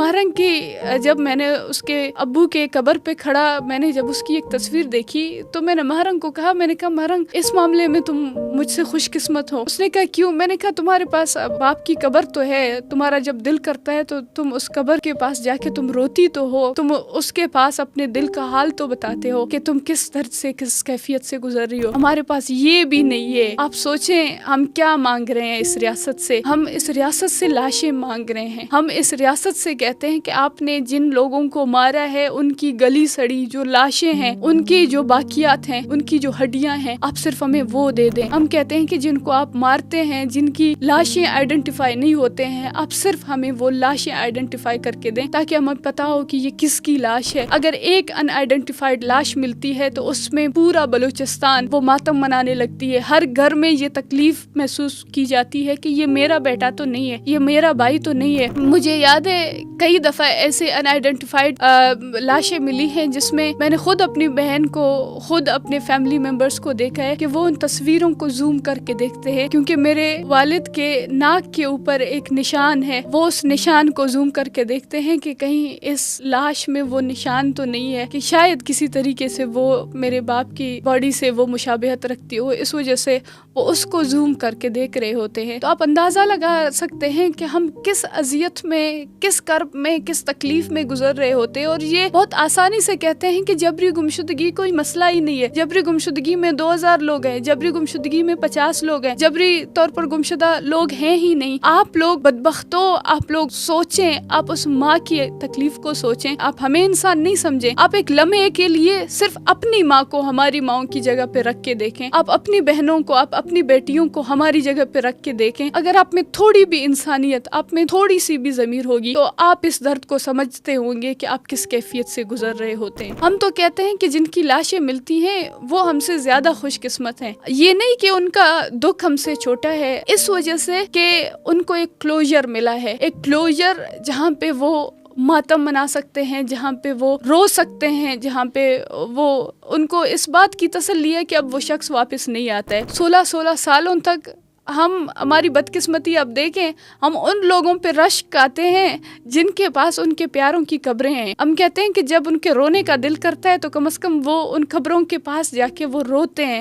महरंग की जब मैंने उसके अब्बू के कब्र पे खड़ा मैंने जब उसकी एक तस्वीर देखी तो मैंने महरंग को कहा, मैंने कहा महरंग इस मामले में तुम मुझसे खुशकिस्मत हो। उसने कहा क्यों? मैंने कहा तुम्हारे पास बाप की कब्र तो है, तुम्हारा जब दिल करता है तो तुम उस कब्र के पास जाके तुम रोती तो हो, तुम उसके पास अपने दिल का हाल तो बताते हो कि तुम किस दर्द से किस कैफियत से गुजर रही हो। हमारे पास ये भी नहीं है। आप सोचें हम क्या मांग रहे हैं इस रियासत से। हम इस रियासत से लाशें मांग रहे हैं। हम इस रियासत से कहते हैं कि आपने जिन लोगों को मारा है उनकी गली सड़ी जो लाशें हैं, उनकी जो बाकियात हैं, उनकी जो हड्डियां हैं, आप सिर्फ हमें वो दे दें। हम कहते हैं कि जिनको आप मारते हैं, जिनकी लाशें आइडेंटिफाई नहीं होते हैं, आप सिर्फ हमें वो लाशें आइडेंटिफाई करके दें ताकि हमें पता हो कि ये किसकी लाश है। अगर एक अनआइडेंटिफाइड लाश मिलती है तो उसमें पूरा बलूचिस्तान वो मातम मनाने लगती है। हर घर में ये तकलीफ महसूस की जाती है कि ये मेरा बेटा तो नहीं है, ये मेरा भाई तो नहीं है। मुझे याद है कई दफा ऐसे अनआइडेंटिफाइड लाशें मिली हैं जिसमें मैंने खुद अपनी बहन को, खुद अपने फैमिली मेंबर्स को देखा है कि वो उन तस्वीरों को जूम करके देखते हैं क्योंकि मेरे वालिद के नाक के ऊपर एक निशान है, वो उस निशान को जूम करके देखते हैं कि कहीं इस लाश में वो निशान तो नहीं है, कि शायद किसी तरीके से वो मेरे बाप की बॉडी से वो मुशाबहत रखती हो, इस वजह से वो उसको जूम करके देख रहे होते हैं। तो आप अंदाज़ा लगा सकते हैं कि हम किस अजियत में, किस कर्ब में, किस तकलीफ में गुजर रहे होते हैं। और ये बहुत आसानी से कहते हैं कि जबरी गुमशुदगी कोई मसला ही नहीं है, जबरी गुमशुदगी में 2000 लोग हैं, जबरी गुमशुदगी में 50 लोग हैं, जबरी तौर पर गुमशुदा लोग हैं ही नहीं। आप लोग बदबख्तों, आप लोग सोचें, आप उस माँ की तकलीफ को सोचें। आप हमें इंसान नहीं समझें। आप एक लम्हे के लिए सिर्फ अपनी माँ को हमारी माँओं की जगह पे रख के देखें। आप अपनी बहनों को, आप अपनी बेटियों को हमारी जगह पे रख के देखें। अगर आप में थोड़ी भी इंसानियत, आप में थोड़ी सी भी ज़मीर होगी तो आप इस दर्द को समझते होंगे कि आप किस कैफियत से गुजर रहे होते हैं। हम तो कहते हैं कि जिनकी लाशें मिलती हैं वो हमसे ज्यादा खुशकिस्मत हैं। ये नहीं कि उनका दुख हमसे छोटा है, इस वजह से कि उनको एक क्लोजर मिला है, एक क्लोजर जहाँ पे वो मातम मना सकते हैं, जहाँ पे वो रो सकते हैं, जहाँ पे वो उनको इस बात की तसल्ली है कि अब वो शख्स वापस नहीं आता है। 16-16 सालों तक हम, हमारी बदकिस्मती अब देखें, हम उन लोगों पे रश्क आते हैं जिनके पास उनके प्यारों की कब्रें हैं। हम कहते हैं कि जब उनके रोने का दिल करता है तो कम से कम वो उन कब्रों के पास जाके वो रोते हैं।